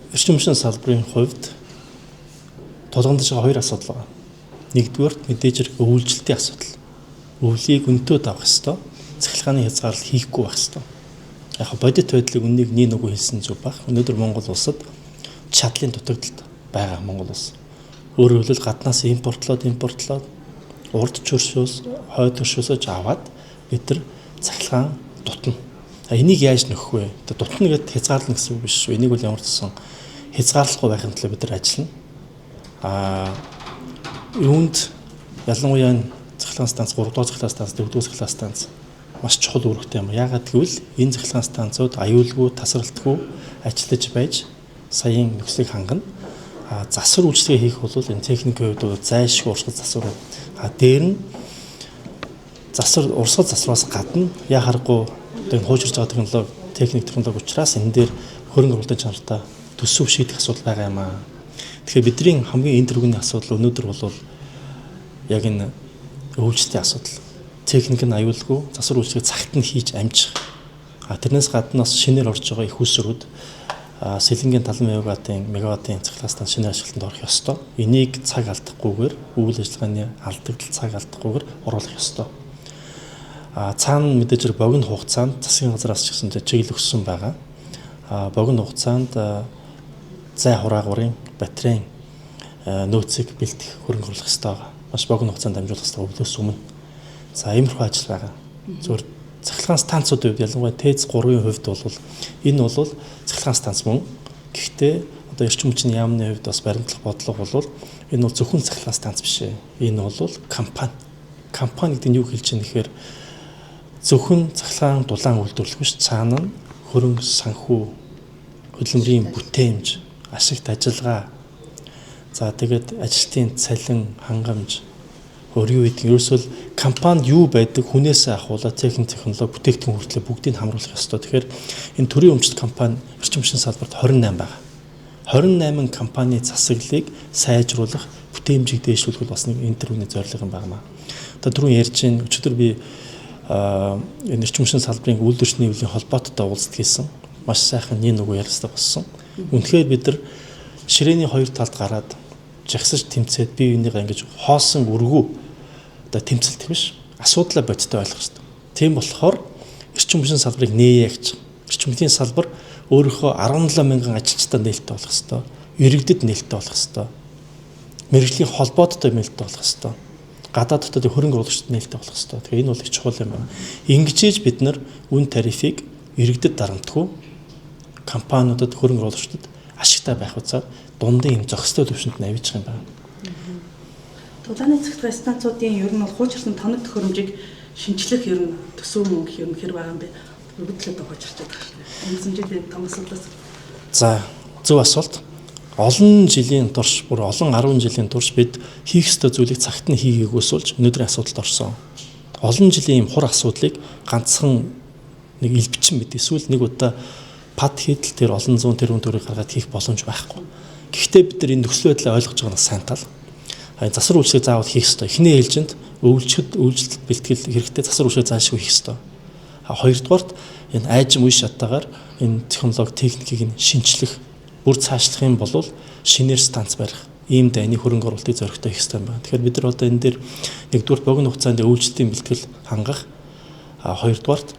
Эрчим хүчний салбарын хувьд тулгамдж байгаа хоёр асуудал байна. Нэгдүгээр мэдээж хэрэг өвлжилтийн асуудал. Өвлийг өнтөөд авах ёстой. Цахилгааны хязгаарлал хийхгүй байх ёстой. Яг бодит байдлыг үннийг нэг нөгөө хэлсэн зүг баг. Өнөөдөр Монгол улсад чадлын дутагдалд байгаа Монгол улс. Өөрөөр хэлбэл гаднаас импортлоод урд төршөөс, хойд төршөөсөө аваад бид нар цахилгаан дутна. Энийг яаж нөхөх вэ? Дутна гэдэг хязгаарлал гэсэн үг биш шүү. Энийг бол ямар ч гэсэн хязгаарлахгүй байхын тулд бид нар ажиллана. Юунд ялангуяа цахилгаан станц 3 дугаар цахилгаан станц, 4 дугаар цахилгаан станц маш чухал үүрэгтэй юм. Яагаад гэвэл энэ цахилгаан станцууд аюулгүй, тасралтгүй ажиллаж байж саяын нөхцөлийг хангана. Засвар үйлчлэгээ хийх бол энэ техникийн хувьд зайлшгүй урсгал засвар. Дээр нь засвар урсгал засвараас гадна яа харахгүй энэ хуучирж байгаа технологи, техник технологи учраас энэ дээр хөрөнгө оруулалтын чанартай төсөв шийдэх асуудал байгаа юм аа. Тэгэхээр бидний хамгийн энэ төрлийн асуудал өнөөдөр бол яг энэ өвлжилтийн асуудал. Техник нь аюулгүй, засвар үйлчлэгээ цагт нь хийж амжих. Тэрнээс гадна бас шинээр орж байгаа их усрууд Сэлэнгийн 70 мегаваттын цахилгаан станц шинээр ашиглалтанд орох ёстой. Энийг цаг алдахгүйгээр, үйл ажиллагааны алдагдал цаг алдахгүйгээр оруулах ёстой. Цаана мэдээж богино хугацаанд засгийн газраас ч гэсэн чиглэл өгсөн байгаа. Богино хугацаанд зай хураагуурын батарейн нөөцийг бэлтгэх хөрөнгө оруулах ёстой байгаа. Маш богино хугацаанд дамжуулах ёстой өвлөөс өмнө. За иймэрхүү ажил байгаа. Зөвхөн цахилгаан станцуудын хувьд ялангуяа ТЭЦ 3-ын хувьд бол энэ бол цахилгаан станц мөн. Гэхдээ одоо эрчим хүчний яамны хувьд бас баримтлах бодлого бол энэ бол зөвхөн цахилгаан станц биш ээ. Энэ бол компани. Компани гэдэг нь юу хэлж байгаа нэхээр зөвхөн цахилгаан дулаан үйлдвэрлэх биш, цаана нь хөрөнгө санхүү, хөдөлмөрийн бүтээмж, ашигт ажиллагаа. За тэгээд ажилтны цалин, хангамж юу гэдэг нь ерөөсөө компанид юу байдаг хүнээс ахуулаад техник технологи бүтээгдэхүүн хүртэл бүгдийг хамруулах ёстой. Тэгэхээр энэ төрийн өмчт компани эрчим хүчний салбарт 28 байгаа. 28 компани засаглалыг сайжруулах, бүтээмжийг дээшлүүлэх бол бас нэг энэ төрлийн зорилго юм байна. Одоо түрүүн ярьж байна. Өчигдөр би энэ эрчим хүчний салбарын үйлдвэрчний хөвлийн холбооттой уулзалт хийсэн. Маш сайхан нэг нөгөө ярилцлага болсон. Үнэхээр бид нар ширээний хоёр талд гараад жагсаж тэмцээд бие бинийгаа ингэж хоосон өргөө одоо тэмцэлт биш асуудлаа бодиттой ойлгох хэрэгтэй. Тийм болохоор эрчим хүчний салбарыг нээягч эрчим хүчний салбар өөрийнхөө 17 мянган ажилчтай нээлттэй болох хэрэгтэй. Иргэдэд нээлттэй болох хэрэгтэй. Мэргэжлийн холбооттой нээлттэй болох хэрэгтэй. Гадаад дотоод хөрөнгө оруулагчид нээлттэй болох хэрэгтэй. Тэгэхээр энэ бол их чухал юм байна. Ингэжээж бид нар үн тарифыг иргэдэд дарамтгүй компаниудад хөрөнгө оруулагчдад ашигтай байх үзээр дундын юм зохистой төвшөнд навиж байгаа юм байна. Дулааны цахилгаан станцуудын ер нь бол хуучирсан тоног төхөөрөмжийг шинжлэх ер нь төсөв мөнгө ер нь хэр байгаа юм бэ? Бүгдлээд хуучирч байгаа шүү дээ. Энэ жилийн том асуудлаас. За, зөв асуулт. Олон жилийн турш, бүр олон 10 жилийн турш бид хийх ёстой зүйлийг цагт нь хийгээгүйс болж өнөөдрийн асуудалд орсон. Олон жилийн юм хур асуудлыг ганцхан нэг илбчин мэт эсвэл нэг удаа пад хийдэл тэр олон зуун тэрбум төгрөг гаргаад хийх боломж байхгүй. Гэхдээ бид нар энэ нөхцөл байдлаа ойлгож байгаа нь сайн тал. Засвар үйлчлэгийг заавал хийх ёстой. Эхний ээлжинд өвлжилт бэлтгэл хэрэгтэй засвар үйлчлэгийг заашгүй хийх ёстой. Хоёрдугаарт энэ айжим үе шатаагаар энэ технологи техникийг нь шинжлэх, бүр цаашлах юм бол шинээр станц барих, ийм дайны хөрөнгө оруулалтыг зоригтой хийх ёстой юм байна. Тэгэхээр бид нар одоо энэ дээр нэгдүгээр богино хугацаанд өвлжилтийн бэлтгэл хангах, хоёрдугаарт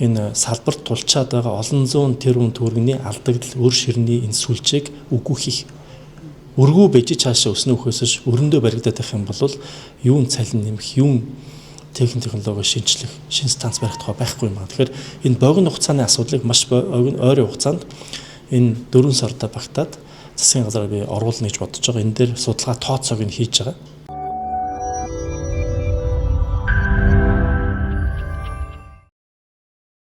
энэ салбарт тулчаад байгаа олон зуун тэрбум төгрөгийн алдагдал, өр ширний энэ сүлжээг үгүй хийх. Өргөө бэж цаашаа өснөхөөс өрөндөө баригдаад байх юм бол юун цалин нэмэх, юун техник технологи шинжлэх, шин станц барих тухай байхгүй юм байна. Тэгэхээр энэ богино хугацааны асуудлыг маш ойрын хугацаанд энэ 4 сарда багтаад засгийн газараа би оруулна гэж бодож байгаа. Энэ дээр судалгаа тооцоог нь хийж байгаа.